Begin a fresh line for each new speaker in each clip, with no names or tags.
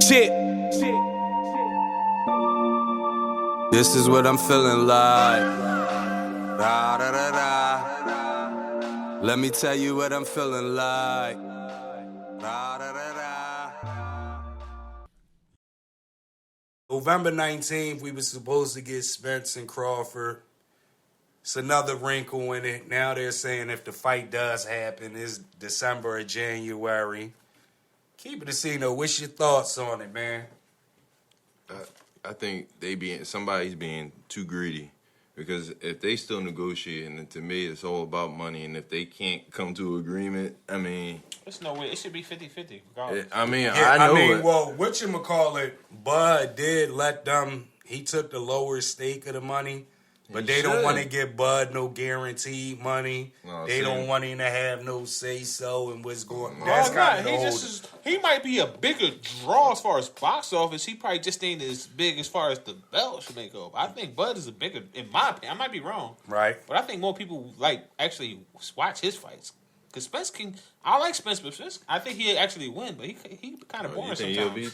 Shit. This is what I'm feeling like. Da, da, da, da. Let me tell you what I'm feeling like. Da, da, da, da. November 19th, we were supposed to get Spence and Crawford. It's another wrinkle in it. Now they're saying if the fight does happen, it's December or January. Keep it a scene, though. What's your thoughts on it, man?
I think somebody's being too greedy, because if they still negotiating, then to me it's all about money, and if they can't come to an agreement, I mean,
there's no way. It should be 50-50 regardless.
I know
well, whatchamacallit, Bud did let them. He took the lower stake of the money. But they don't want to give Bud no guaranteed money. They don't want him to have no say-so and what's going on. That's kind of
he might be a bigger draw as far as box office. He probably just ain't as big as far as the belt should make up. I think Bud is a bigger, in my opinion. I might be wrong.
Right.
But I think more people actually watch his fights. Because Spence I like Spence, but Spence, I think he'll actually win, but he kind of boring sometimes. He'll be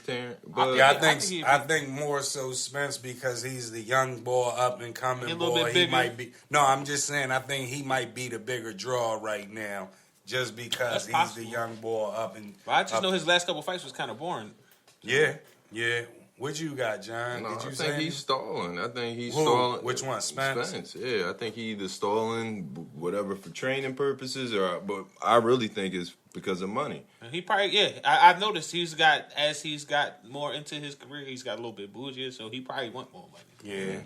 I think more so Spence, because he's the young boy, up and coming boy. He might be. No, I'm just saying. I think he might be the bigger draw right now, just because he's the young boy up and.
But I just know his last couple fights was kind of boring.
Yeah. What you got, John?
I think he's stalling. Stalling.
Which one, Spence?
Spence, yeah. I think he's either stalling, whatever, for training purposes, but I really think it's because of money.
He probably, I've noticed he's got more into his career, he's got a little bit bougier, so he probably want more money.
Yeah.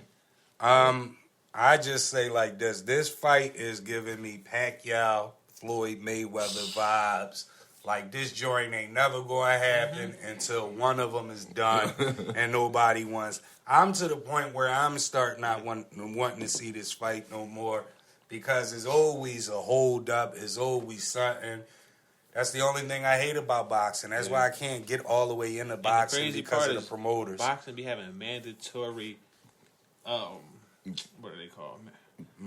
I just say like this. This fight is giving me Pacquiao, Floyd Mayweather vibes. Like, this joint ain't never going to happen until one of them is done and nobody wants. I'm to the point where I'm starting not wanting to see this fight no more, because it's always a hold-up. It's always something. That's the only thing I hate about boxing. That's why I can't get all the way into boxing, because of the promoters.
Boxing be having a mandatory, what are they called, man?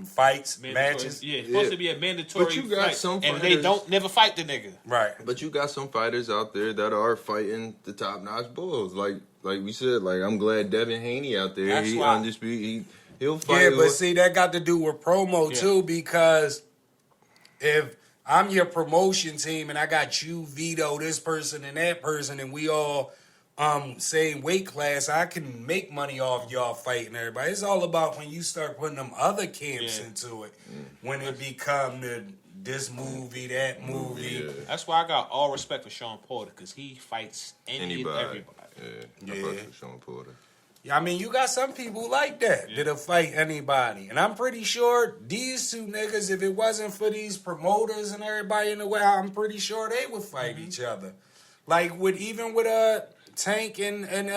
Fights, matches.
Yeah, it's supposed to be a mandatory
but you got
fight,
some fighters,
and they don't never fight the nigga.
Right.
But you got some fighters out there that are fighting the top-notch bulls. Like we said, I'm glad Devin Haney out there.
That's
he
why.
undisputed. He'll fight.
Yeah, but see, that got to do with promo too, because if I'm your promotion team and I got you, Vito, this person and that person, and we all same weight class, I can make money off y'all fighting everybody. It's all about when you start putting them other camps into it. When it become this movie, that movie. Yeah.
That's why I got all respect for Sean Porter, because he fights anybody.
Yeah. I fuck with Sean Porter.
Yeah, I mean, you got some people like that that'll fight anybody. And I'm pretty sure these two niggas, if it wasn't for these promoters and everybody in the way, I'm pretty sure they would fight each other. Like with Tank and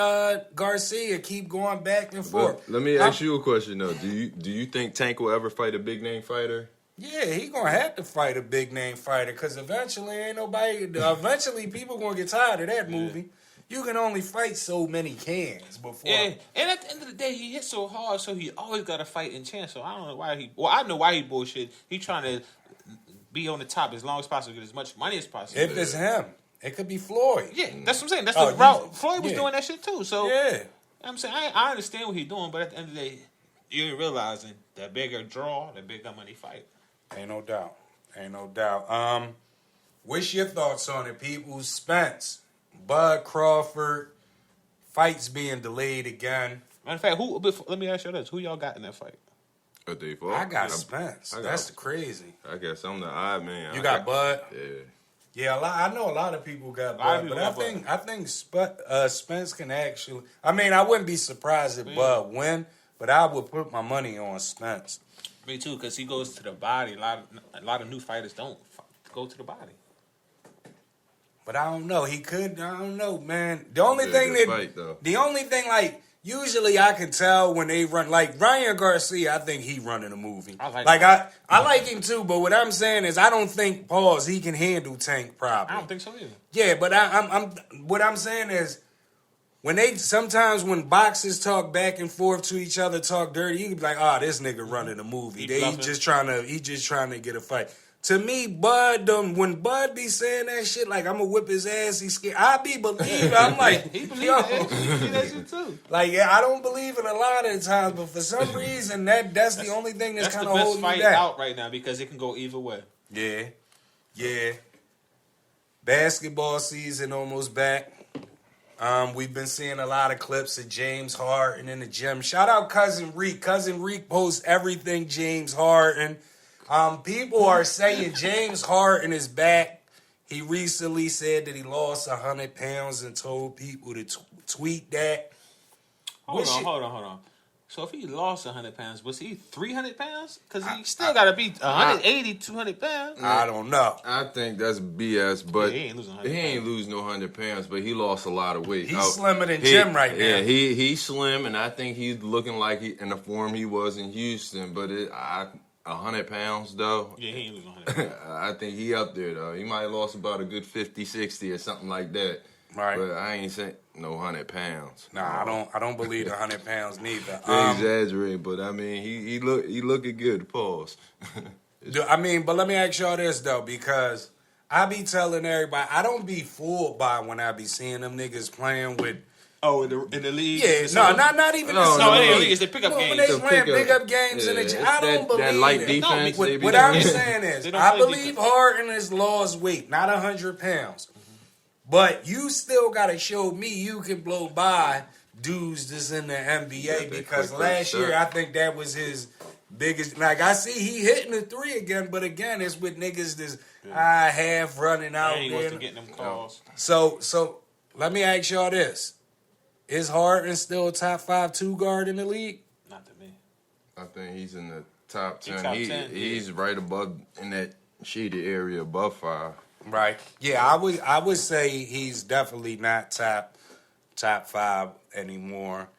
Garcia keep going back and forth.
But let me ask you a question though. Do you think Tank will ever fight a big name fighter?
Yeah, he gonna have to fight a big name fighter, because eventually people gonna get tired of that movie. You can only fight so many cans before.
Yeah, and at the end of the day, he hit so hard, so he always got a fighting chance. So I don't know why he. Well, I know why he bullshit. He trying to be on the top as long as possible, get as much money as possible.
If it's him. It could be Floyd.
Yeah, that's what I'm saying. That's the route. Floyd was doing that shit too. So I'm saying I understand what he's doing, but at the end of the day, you're realizing that bigger draw, the bigger money fight.
Ain't no doubt. What's your thoughts on it, people? Spence, Bud Crawford, fights being delayed again.
Matter of fact, let me ask you this: who y'all got in that fight?
I got Spence. That's crazy.
I guess I'm the odd man.
You got Bud.
Yeah.
Yeah, I know a lot of people got Bud, but I think Spence can actually. I mean, I wouldn't be surprised if Bud win, but I would put my money on Spence.
Me too, because he goes to the body. A lot of new fighters don't go to the body.
But I don't know. He could. I don't know, man. The only thing, like, usually I can tell when they run, like Ryan Garcia, I think he running a movie. I like him too, but what I'm saying is I don't think he can handle Tank properly.
I don't think so either.
Yeah, but what I'm saying is sometimes when boxers talk back and forth to each other, talk dirty, you can be like, this nigga running a movie. He's just trying to get a fight. To me, Bud, when Bud be saying that shit, like, I'm gonna whip his ass, he's scared. I be believing. I'm like,
He believe
yo.
that. He believe that shit too.
Like, yeah, I don't believe it a lot of the times, but for some reason, that's the only thing that's kind
the
of
best
holding me
fight
back.
out right now because it can go either way.
Yeah. Basketball season almost back. We've been seeing a lot of clips of James Harden in the gym. Shout out Cousin Reek. Cousin Reek posts everything James Harden. People are saying James Harden is back. He recently said that he lost 100 pounds and told people to tweet that.
Hold on. So if he lost 100 pounds, was he 300 pounds? Because he still got to be 180, 200 pounds.
I don't know.
I think that's BS, but
Yeah, he ain't losing 100
he ain't
pounds.
losing no 100 pounds, but he lost a lot of weight.
He's slimmer than Jim right now.
Yeah, he's slim, and I think he's looking like in the form he was in Houston. But 100 pounds, though,
Yeah, he ain't losing 100 pounds.
I think he up there, though. He might have lost about a good 50, 60 or something like that.
Right.
But I ain't saying no 100 pounds.
Nah, I don't believe the 100 pounds neither.
They exaggerate, but I mean, he looking good. Pause.
But let me ask y'all this though, because I be telling everybody I don't be fooled by when I be seeing them niggas playing with.
Oh, in the league?
Yeah, not even.
No,
No,
in
in the league, it's the pickup
When
games.
they playing pickup games in the gym, I don't believe
that light
it.
defense.
No,
they be
What I'm
doing.
saying is,
They don't
I
play
believe
defense.
Harden has lost weight, not 100 pounds. But you still got to show me you can blow by dudes that's in the NBA because
quick
last
shot.
year I think that was his biggest. Like I see he hitting the three again, but again it's with niggas that's half running out
He
there.
wants to get them calls.
So let me ask y'all this: is Harden still a top 5 2 guard in the league?
Not to me.
I think he's in the top 10.
Top 10,
He's right above in that shaded area above 5.
Right. Yeah, I would say he's definitely not top 5 anymore.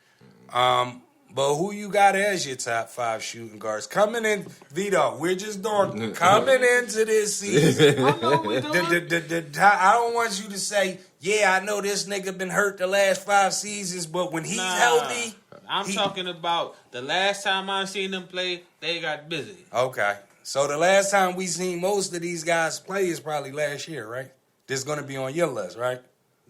But who you got as your top 5 shooting guards coming in? Vito, we're just doing coming into this season.
I know we doing.
I don't want you to say, yeah, I know this nigga been hurt the last 5 seasons, but when he's healthy,
I'm talking about the last time I seen them play, they got busy.
Okay. So the last time we seen most of these guys play is probably last year, right? This is going to be on your list, right?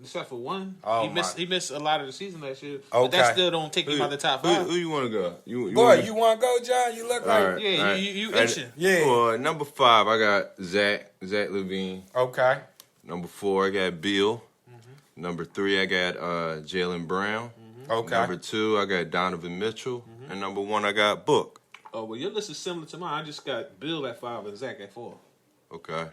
Except for one.
Oh,
he missed a lot of the season last year.
Okay.
But that still don't take him out the top 5.
Who you want to go? You
Boy, you want to go, John? You look like...
All right.
Yeah, you itching.
Yeah.
For number 5, I got Zach Levine.
Okay.
Number 4, I got Bill. Number 3, I got Jaylen Brown.
Okay.
Number 2, I got Donovan Mitchell. And number 1, I got Book.
Oh, well, your list is similar to mine. I just got Bill at 5 and Zach at 4.
Okay.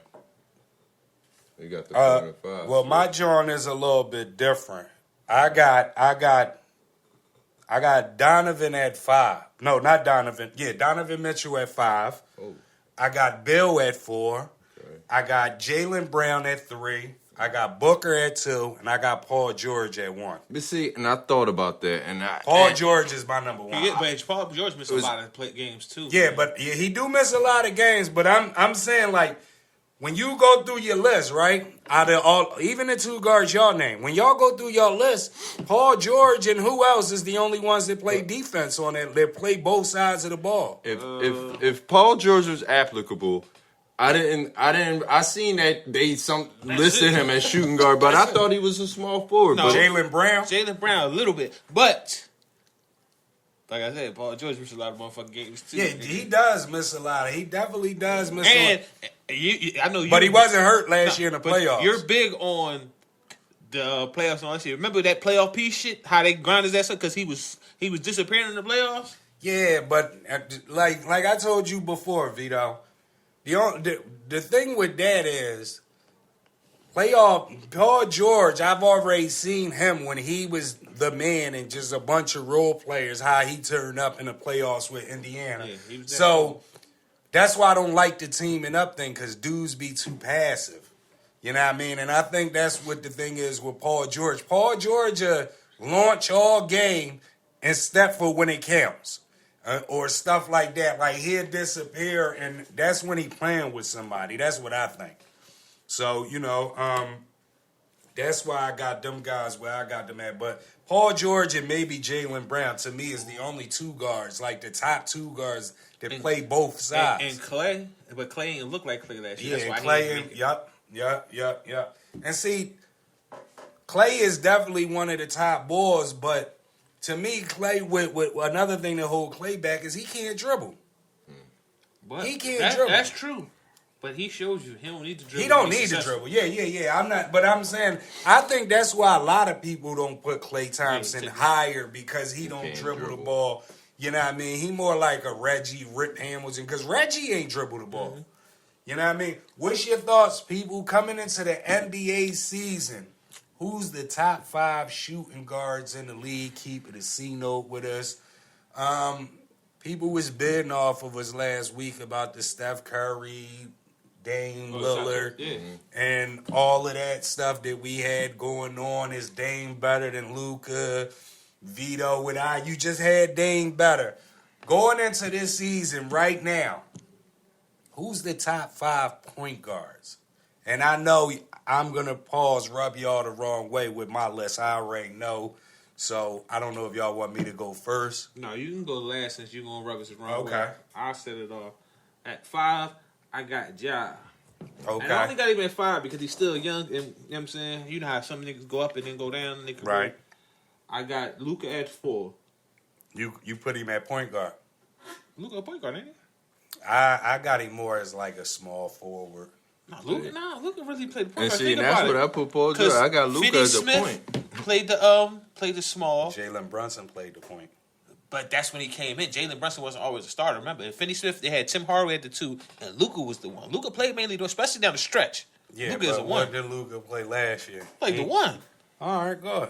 You got the 4 and 5.
Well, my joint is a little bit different. I got Donovan at 5. No, not Donovan. Yeah, Donovan Mitchell at 5.
Oh.
I got Bill at 4.
Okay.
I got Jaylen Brown at 3. I got Booker at 2, and I got Paul George at 1.
But see, and I thought about that, and
Paul George is my number 1.
But Paul George missed a lot of games, too.
Yeah, but he do miss a lot of games. But I'm saying, like, when you go through your list, right? Out of all, even the 2 guards y'all name, when y'all go through your list, Paul George and who else is the only ones that play defense on it? That play both sides of the ball.
If Paul George was applicable, I seen that they listed him as shooting guard, but I thought he was a small forward.
No.
But
Jaylen Brown.
Jaylen Brown a little bit. But, like I said, Paul George missed a lot of motherfucking games, too.
Yeah, he does miss a lot. He definitely does miss a
And
lot.
I know you.
But he wasn't hurt last year in the
but
playoffs.
You're big on the playoffs last year. Remember that playoff piece shit? How they grinded that stuff because he was disappearing in the playoffs.
Yeah, but like I told you before, Vito, the thing with that is Paul George. I've already seen him when he was the man and just a bunch of role players. How he turned up in the playoffs with Indiana.
Yeah, he was
So that's why I don't like the teaming up thing because dudes be too passive. You know what I mean? And I think that's what the thing is with Paul George. Paul George launch all game and step for when it counts. Or stuff like that. Like he'll disappear and that's when he playing with somebody. That's what I think. So, That's why I got them guys where I got them at. But Paul George and maybe Jaylen Brown, to me, is the only two guards, like the top two guards that play both sides.
And Clay, but Clay didn't look like Clay last year.
Yeah,
That's why
Clay, yup. And see, Clay is definitely one of the top boys, but to me, Clay, with another thing that hold Clay back is he can't dribble.
But
He can't dribble.
That's true. But he shows you he don't need to dribble.
He don't need to dribble. Yeah. I'm not, but I'm saying I think that's why a lot of people don't put Klay Thompson higher because he don't dribble the ball. You know what I mean? He more like a Reggie, Rip Hamilton, because Reggie ain't dribble the ball. Mm-hmm. You know what I mean? What's your thoughts, people, coming into the NBA season? Who's the top 5 shooting guards in the league? Keep it a C note with us. People was bidding off of us last week about the Steph Curry, Dame Lillard, and all of that stuff that we had going on. Is Dame better than Luka? Vito with you just had Dame better. Going into this season right now, who's the top 5 point guards? And I know I'm going to rub y'all the wrong way with my list. I already know. So I don't know if y'all want me to go first.
No, you can go last since you're going to rub us the wrong way.
Okay.
I'll set it off. At 5, I got Ja.
Okay.
And I only got him at 5 because he's still young. And, you know what I'm saying? You know how some niggas go up and then go down. And
right.
I got Luka at 4.
You put him at point guard.
Luka at point guard, ain't he?
I got him more as like a small forward.
Luka really played the point
and
guard.
See, that's what I put Paul George. I got Luka as a point.
Played the small.
Jalen Brunson played the point.
But that's when he came in. Jalen Brunson wasn't always a starter. Remember, in Finney Smith, they had Tim Hardaway at the 2, and Luka was the 1. Luka played mainly, especially down the stretch.
Yeah,
Luka is a 1.
What did Luka play last year?
Played the 1.
All right, good.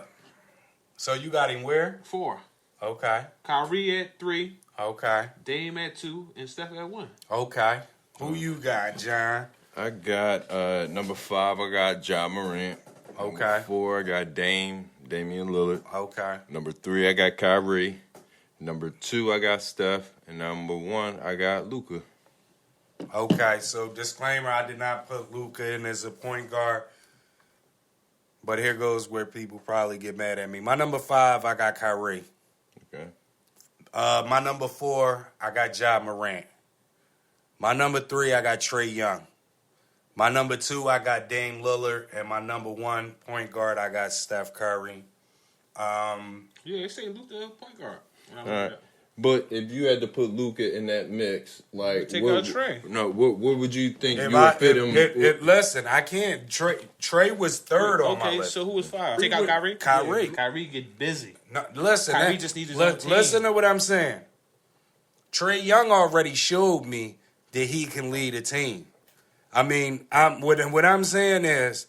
So you got him where?
4.
Okay.
Kyrie at 3.
Okay.
Dame at 2, and Steph at 1.
Okay. Who you got, John?
I got number 5. I got Ja Morant.
Okay.
Number 4. I got Damian Lillard.
Okay.
Number 3. I got Kyrie. Number 2. I got Steph, and number 1. I got Luka.
Okay. So disclaimer: I did not put Luka in as a point guard, but here goes where people probably get mad at me. My number 5, I got Kyrie.
Okay.
My number 4, I got Ja Morant. My number 3, I got Trae Young. My number 2, I got Dame Lillard. And my number 1 point guard, I got Steph Curry.
Yeah, they say Luka point guard.
All right. But if you had to put Luka in that mix, like
take out Trae.
No, what would you think you would fit him?
Listen, I can't. Trae was 3rd on my list.
Okay, so who was 5? Take out Kyrie.
Kyrie.
Yeah, Kyrie get busy.
No, listen,
Kyrie just needs his own team.
Listen to what I'm saying. Trae Young already showed me that he can lead a team. I mean, what I'm saying is,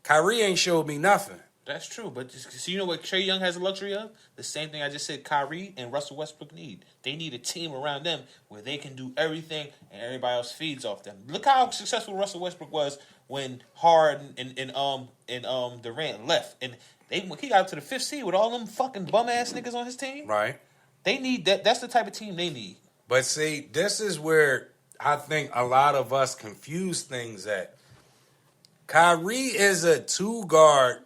Kyrie ain't showed me nothing.
That's true, but so you know what Trae Young has the luxury of? The same thing I just said Kyrie and Russell Westbrook need. They need a team around them where they can do everything and everybody else feeds off them. Look how successful Russell Westbrook was when Harden and Durant left. And he got to the 5th seed with all them fucking bum-ass niggas on his team.
Right.
They need that. That's the type of team they need.
But see, this is where I think a lot of us confuse things at. Kyrie is a 2 guard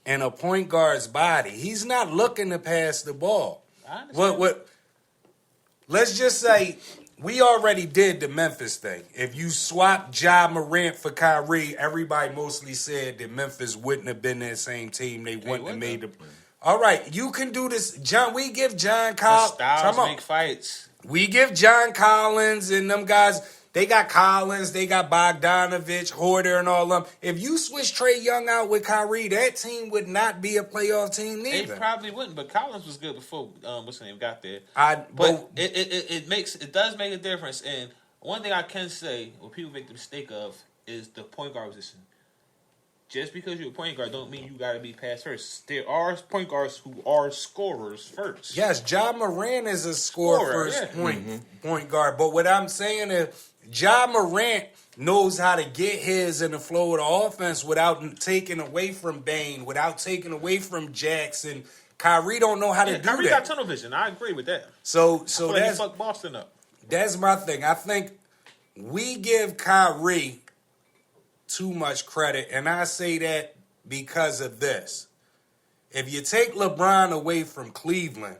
in a point guard's body. He's not looking to pass the ball. What? Let's just say we already did the Memphis thing. If you swap Ja Morant for Kyrie, everybody mostly said that Memphis wouldn't have been that same team. They wouldn't have made the. All right, you can do this, John. We give John Collins.
Styles make fights.
We give John Collins and them guys. They got Collins, they got Bogdanovich, Hoarder, and all them. If you switch Trae Young out with Kyrie, that team would not be a playoff team neither.
They probably wouldn't, but Collins was good before what's his name got there.
But
it does make a difference. And one thing I can say, what people make the mistake of, is the point guard position. Just because you're a point guard don't mean you got to be pass first. There are point guards who are scorers first.
Yes, Ja Morant is a scorer first point guard. But what I'm saying is, Ja Morant knows how to get his in the flow of the offense without taking away from Bane, without taking away from Jackson. Kyrie don't know how to do
Kyrie
that.
Got tunnel vision. I agree with that.
So
I feel like
that's
he fucked Boston up.
That's my thing. I think we give Kyrie too much credit, and I say that because of this. If you take LeBron away from Cleveland,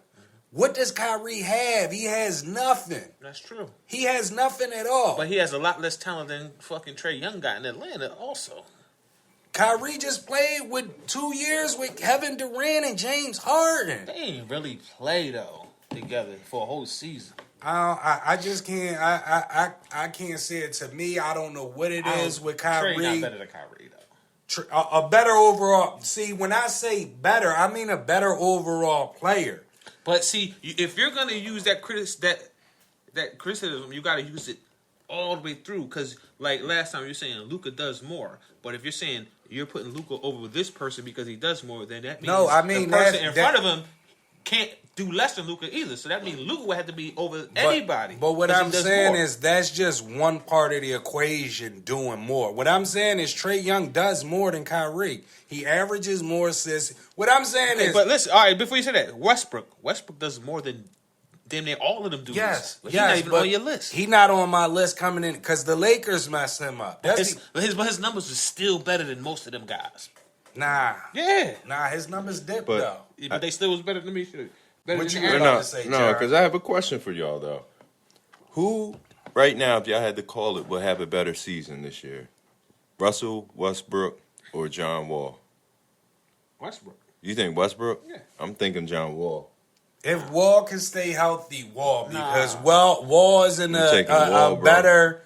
what does Kyrie have? He has nothing.
That's true.
He has nothing at all.
But he has a lot less talent than fucking Trae Young got in Atlanta also.
Kyrie just played with 2 years with Kevin Durant and James Harden.
They ain't really play though together for a whole season.
I just can't. I can't say it. To me, I don't know what it is with Kyrie.
Trae not better than Kyrie though.
A better overall. See, when I say better, I mean a better overall player.
But see, if you're gonna use that criticism, you gotta use it all the way through. Because like last time, you're saying Luka does more. But if you're saying you're putting Luka over this person because he does more, then that means the person in front of him can't do less than Luka either. So that means Luka would have to be over anybody.
But what I'm saying is that's just one part of the equation doing more. What I'm saying is Trae Young does more than Kyrie. He averages more assists. What I'm saying is...
But listen, all right, before you say that, Westbrook does more than damn near all of them do.
Yes,
but he's not even on your list.
He's not on my list coming in because the Lakers messed him up.
But his numbers are still better than most of them guys.
Nah.
Yeah.
Nah, his numbers dipped,
But-
though.
Yeah, but they still was better than me.
What you
No,
about to say, Jared?
because I have a question for y'all though. Who right now, if y'all had to call it, will have a better season this year? Russell Westbrook or John Wall?
Westbrook.
You think Westbrook?
Yeah.
I'm thinking John Wall.
If Wall can stay healthy, Wall, because
Nah.
Wall is in
I'm taking Wall,
a
bro.
better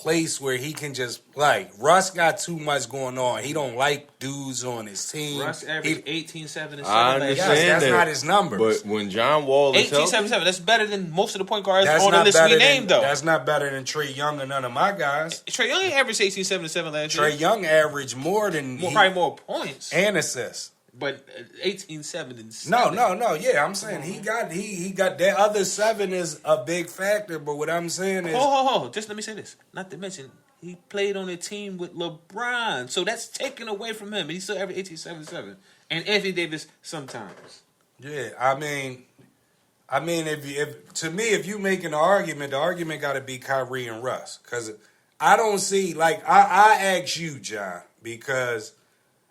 place where he can just play. Russ got too much going on. He don't like dudes on his team.
Russ averaged 18, 7, and 7
I
last year.
understand
Yes, that's
that,
not his numbers.
But when John Wall is
18,
healthy,
7, 7. That's better than most of the point guards
That's
on the
not
list
better
we
than,
named, though.
That's not better than Trae Young or none of my guys.
Trae Young averaged 18, 7, and 7 last year.
Trae Young averaged more than
Probably more points.
and assists.
But 18, 7, and 7.
No. Yeah, I'm saying he got that other 7 is a big factor. But what I'm saying is,
Hold. Just let me say this. Not to mention, he played on a team with LeBron. So that's taken away from him. He still averaged 18, 7, 7. And Anthony Davis sometimes.
yeah, I mean, if you making an argument, the argument got to be Kyrie and Russ, because I don't see I ask you, John, because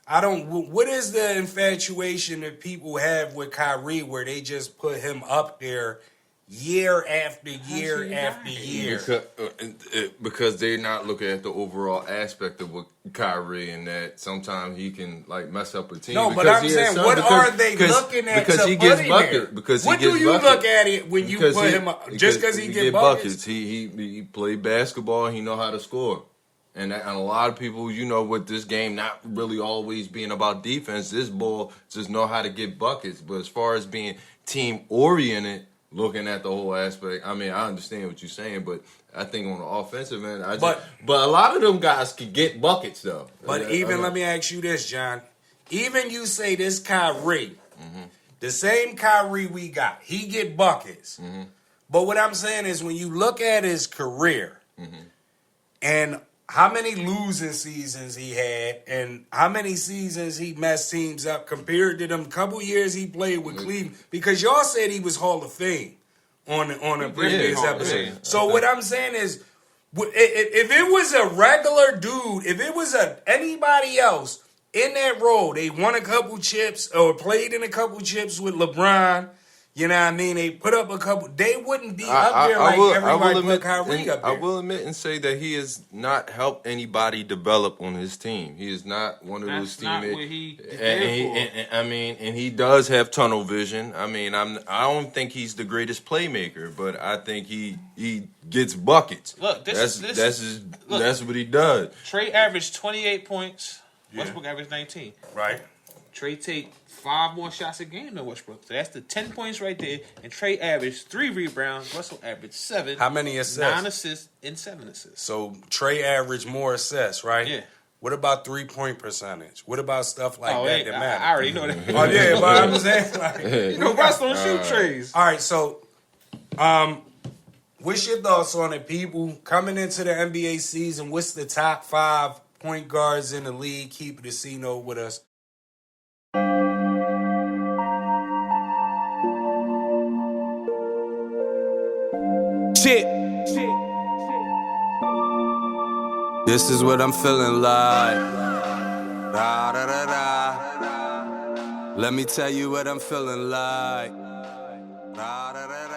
I don't. What is the infatuation that people have with Kyrie, where they just put him up there year after year after year?
because they're not looking at the overall aspect of what Kyrie, and that sometimes he can mess up a team.
No, but
because
I'm
he has
saying,
some-
what
because-
are they
because-
looking at
because
to
he
put
gets
him
bucket,
there?
because he
What
gets
do you
bucket.
look at it when you
Because
put
he-
him up? Just because he get buckets?
He played basketball. He know how to score. And a lot of people, with this game not really always being about defense, this ball just know how to get buckets. But as far as being team oriented, looking at the whole aspect, I mean, I understand what you're saying, but I think on the offensive end, but a lot of them guys can get buckets though.
But let me ask you this, John. Even you say this Kyrie, the same Kyrie we got, he get buckets. But what I'm saying is when you look at his career and how many losing seasons he had and how many seasons he messed teams up compared to them couple years he played with Cleveland, because y'all said he was Hall of Fame on a previous episode. So what I'm saying is, if it was a regular dude, if it was anybody else in that role, they won a couple chips or played in a couple chips with LeBron, you know what I mean? They put up a couple. They wouldn't be up there everybody put Kyrie up there.
I will admit and say that he has not helped anybody develop on his team. He is not one of those teammates. And he does have tunnel vision. I mean, I don't think he's the greatest playmaker, but I think he gets buckets.
Look,
that's what he does.
Trae averaged 28 points. Westbrook averaged 19.
Right.
Trae take 5 more shots a game than Westbrook. So that's the 10 points right there. And Trae averaged 3 rebounds. Russell averaged 7.
How many assists?
9 assists and 7 assists.
So Trae averaged more assists, right?
Yeah.
What about 3-point percentage? What about stuff like that matter?
I already know that.
Oh yeah, but I'm saying
Russ don't shoot trees.
All right, so what's your thoughts on it, people? Coming into the NBA season, what's the top 5 point guards in the league? Keep it a C-note with us.
Shit. This is what I'm feeling like.
Da da da da. Let me tell you what I'm feeling like. Da da da da.